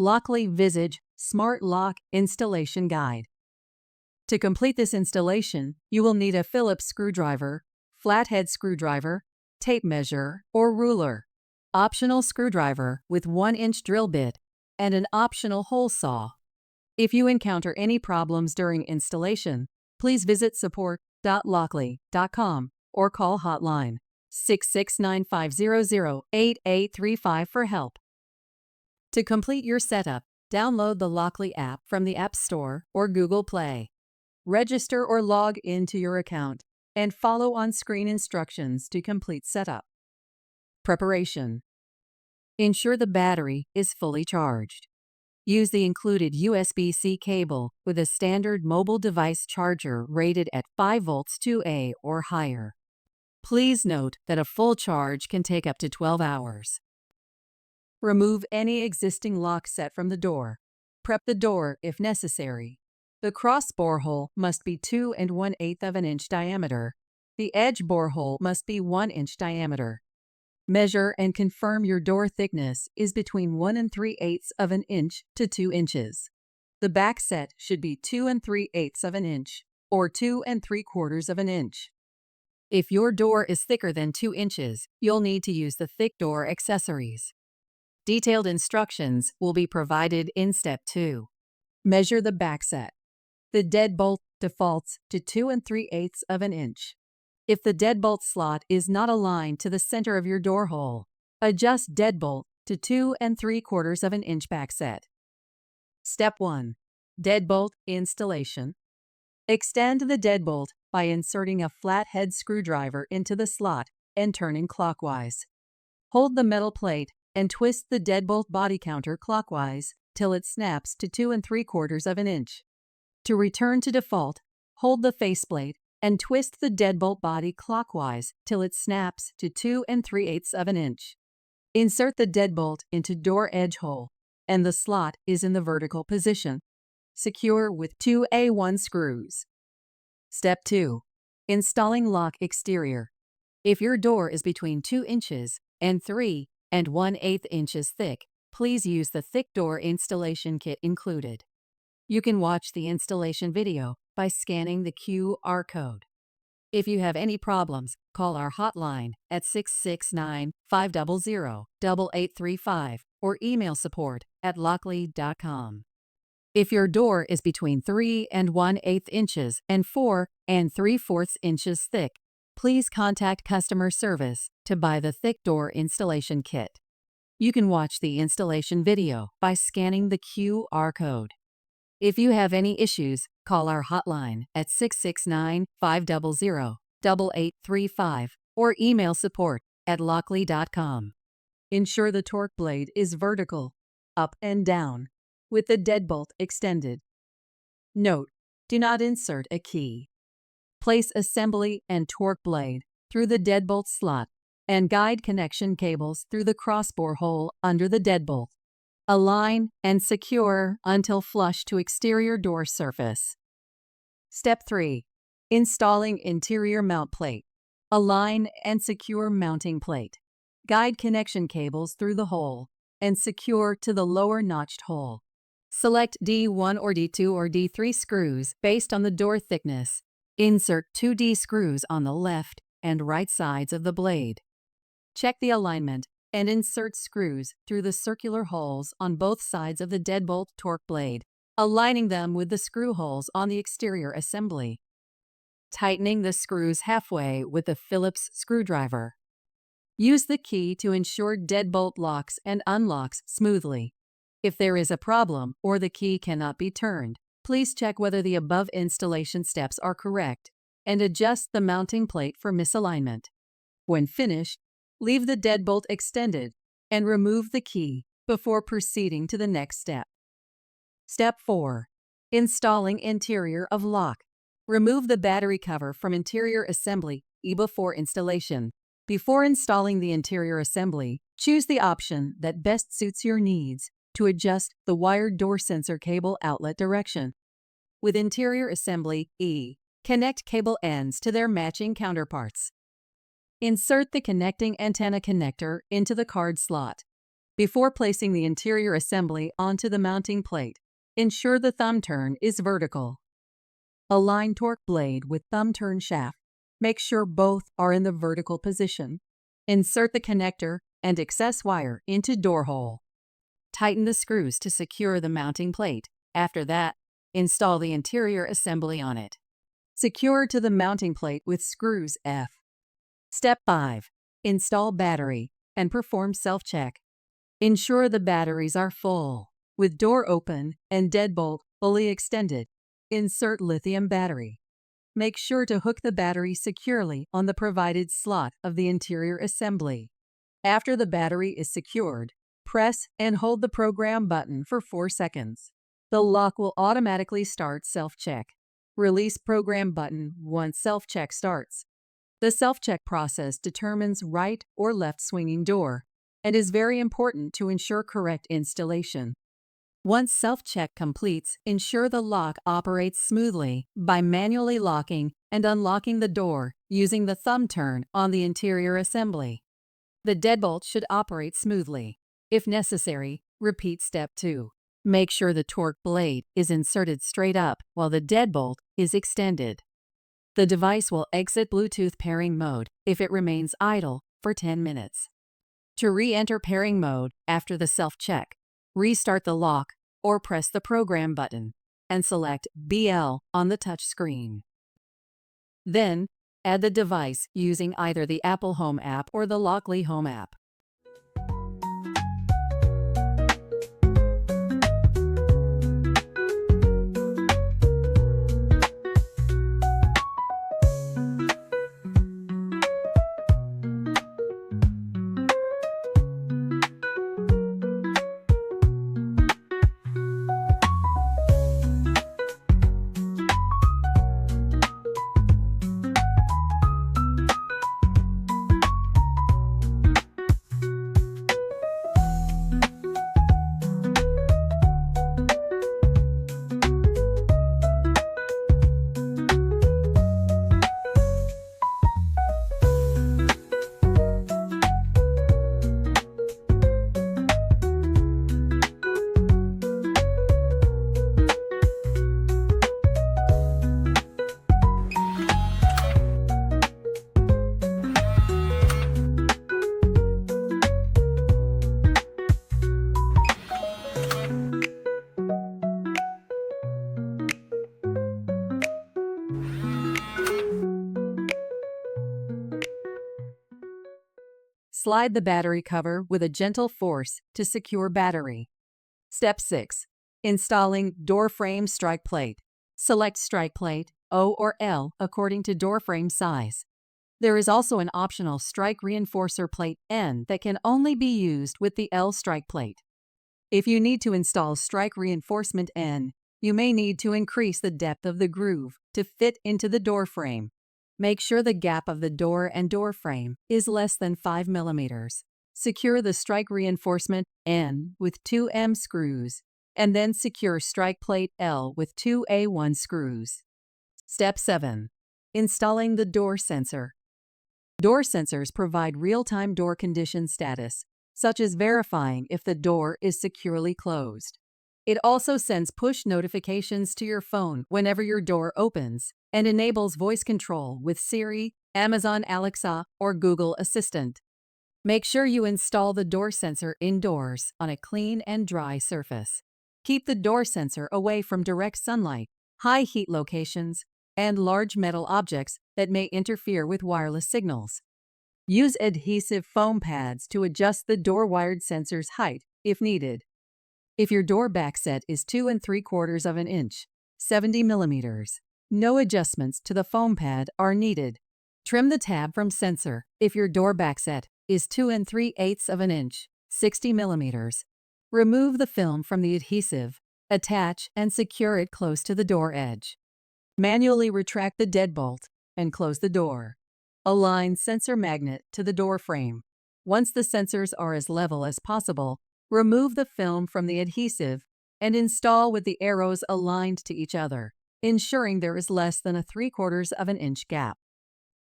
Lockly Visage Smart Lock Installation Guide. To complete this installation, you will need a Phillips screwdriver, flathead screwdriver, tape measure, or ruler, optional screwdriver with 1-inch drill bit, and an optional hole saw. If you encounter any problems during installation, please visit support.lockly.com or call hotline 669-500-8835 for help. To complete your setup, download the Lockly app from the App Store or Google Play. Register or log into your account and follow on-screen instructions to complete setup. Preparation. Ensure the battery is fully charged. Use the included USB-C cable with a standard mobile device charger rated at 5 volts 2A or higher. Please note that a full charge can take up to 12 hours. Remove any existing lock set from the door. Prep the door if necessary. The cross bore hole must be 2 1/8 inch diameter. The edge bore hole must be 1 inch diameter. Measure and confirm your door thickness is between 1 3/8 inch to 2 inches. The back set should be 2 3/8 inch or 2 3/4 inch. If your door is thicker than 2 inches, you'll need to use the thick door accessories. Detailed instructions will be provided in Step 2. Measure the back set. The deadbolt defaults to 2 3/8 inch. If the deadbolt slot is not aligned to the center of your door hole, adjust deadbolt to 2 3/4 inch back set. Step 1. Deadbolt installation. Extend the deadbolt by inserting a flathead screwdriver into the slot and turning clockwise. Hold the metal plate and twist the deadbolt body counter clockwise till it snaps to 2 3/4 inch. To return to default, hold the faceplate and twist the deadbolt body clockwise till it snaps to 2 3/8 inch. Insert the deadbolt into door edge hole, and the slot is in the vertical position. Secure with 2 A1 screws. Step 2. Installing lock exterior. If your door is between 2 inches and 3 1/8 inches thick, please use the thick door installation kit included. You can watch the installation video by scanning the QR code. If you have any problems, call our hotline at 669-500-8835 or email support@lockly.com. If your door is between 3 1/8 inches and 4 3/4 inches thick, please contact customer service to buy the thick door installation kit. You can watch the installation video by scanning the QR code. If you have any issues, call our hotline at 669-500-8835 or email support@lockly.com. Ensure the torque blade is vertical, up and down, with the deadbolt extended. Note: do not insert a key. Place assembly and torque blade through the deadbolt slot and guide connection cables through the crossbore hole under the deadbolt. Align and secure until flush to exterior door surface. Step 3. Installing interior mount plate. Align and secure mounting plate. Guide connection cables through the hole and secure to the lower notched hole. Select D1 or D2 or D3 screws based on the door thickness. Insert 2 D screws on the left and right sides of the blade. Check the alignment and insert screws through the circular holes on both sides of the deadbolt torque blade, aligning them with the screw holes on the exterior assembly. Tightening the screws halfway with a Phillips screwdriver. Use the key to ensure deadbolt locks and unlocks smoothly. If there is a problem or the key cannot be turned, please check whether the above installation steps are correct and adjust the mounting plate for misalignment. When finished, leave the deadbolt extended and remove the key before proceeding to the next step. Step 4. Installing interior of lock. Remove the battery cover from interior assembly before installation. Before installing the interior assembly, choose the option that best suits your needs to adjust the wired door sensor cable outlet direction. With interior assembly E, connect cable ends to their matching counterparts. Insert the connecting antenna connector into the card slot. Before placing the interior assembly onto the mounting plate, ensure the thumb turn is vertical. Align torque blade with thumb turn shaft. Make sure both are in the vertical position. Insert the connector and excess wire into door hole. Tighten the screws to secure the mounting plate. After that, install the interior assembly on it. Secure to the mounting plate with screws F. Step 5. Install battery and perform self-check. Ensure the batteries are full. With door open and deadbolt fully extended, insert lithium battery. Make sure to hook the battery securely on the provided slot of the interior assembly. After the battery is secured, press and hold the program button for 4 seconds. The lock will automatically start self-check. Release program button once self-check starts. The self-check process determines right or left swinging door and is very important to ensure correct installation. Once self-check completes, ensure the lock operates smoothly by manually locking and unlocking the door using the thumb turn on the interior assembly. The deadbolt should operate smoothly. If necessary, repeat step 2. Make sure the torque blade is inserted straight up while the deadbolt is extended. The device will exit Bluetooth pairing mode if it remains idle for 10 minutes. To re-enter pairing mode after the self-check, restart the lock or press the program button and select BL on the touch screen. Then, add the device using either the Apple Home app or the Lockly Home app. Slide the battery cover with a gentle force to secure battery. Step 6. Installing door frame strike plate. Select strike plate O or L according to door frame size. There is also an optional strike reinforcer plate N that can only be used with the L strike plate. If you need to install strike reinforcement N, you may need to increase the depth of the groove to fit into the door frame. Make sure the gap of the door and door frame is less than 5 mm. Secure the strike reinforcement N with 2 M screws, and then secure strike plate L with 2 A1 screws. Step 7. Installing the door sensor. Door sensors provide real-time door condition status, such as verifying if the door is securely closed. It also sends push notifications to your phone whenever your door opens and enables voice control with Siri, Amazon Alexa, or Google Assistant. Make sure you install the door sensor indoors on a clean and dry surface. Keep the door sensor away from direct sunlight, high heat locations, and large metal objects that may interfere with wireless signals. Use adhesive foam pads to adjust the door wired sensor's height if needed. If your door backset is 2 3/4 inch, 70 mm, no adjustments to the foam pad are needed. Trim the tab from sensor if your door backset is 2 3/8 inch, 60 mm. Remove the film from the adhesive, attach and secure it close to the door edge. Manually retract the deadbolt and close the door. Align sensor magnet to the door frame. Once the sensors are as level as possible, remove the film from the adhesive and install with the arrows aligned to each other, ensuring there is less than a 3/4 inch gap.